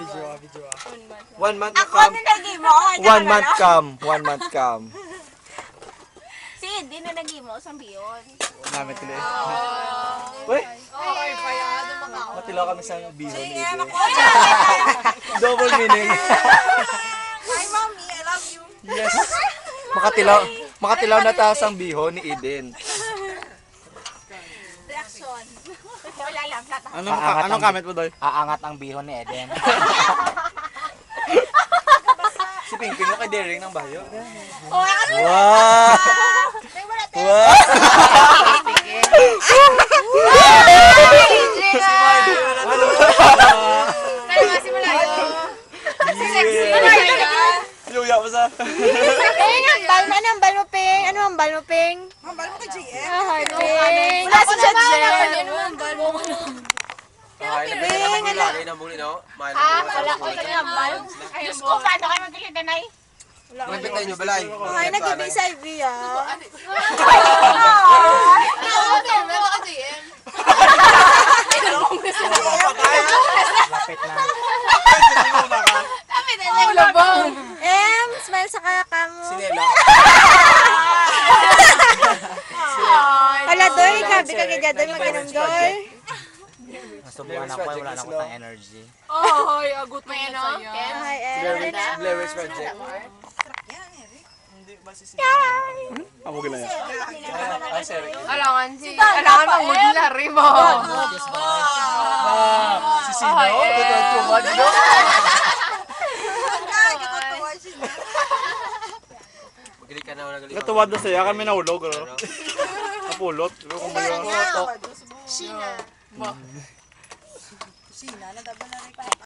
Video. 1 month na Ako cam. na nag-imo. 1 month cam. 1 month cam. Si hindi na nag-imo. Sambiyon. Namin tuloy. Uy, Ay, kaya dumakaw. matilaw kami sa bihon ni Eden. Double meaning. Hi, mommy, I love you. Yes. Makatilaw na taas ang bihon ni Eden. Reaction. Wala lang. Anong comment mo, Doy? Aangat ang bihon ni Eden. Si Pingping mo kay Daring ng bayo. Oh, Wow! Wow! Luya mo sa... Anong bal mo, Ping? Ano ang bal mo, Ping? Mambal mo kay JM. Hi, Ping. Wala si Jet Jet. Ping, ano? Wala ko yung bal. Diyos ko, paano kayo magkilitanay? Nagpitay nyo, balay. Ay, nag-ibig sa IV, ah. Lapit na. Smile sa kaka mo. Sinela. Wala, Doy. Grabe ka ganyan, Doy. Mag-inom, Doy. Nasubukan ako, wala na ko ng energy. Ay, agot mo yan, no? Hi, Ed. Blair Witch Project. Amo gila yan. Ay, sorry. Alangan pang maglari mo. Si Sino? Tutuwad nyo? Magaling ka na ako nagaling. Katuwad na saya, kami nahulog. Napulot. Sheena. Sina, nadaba na rin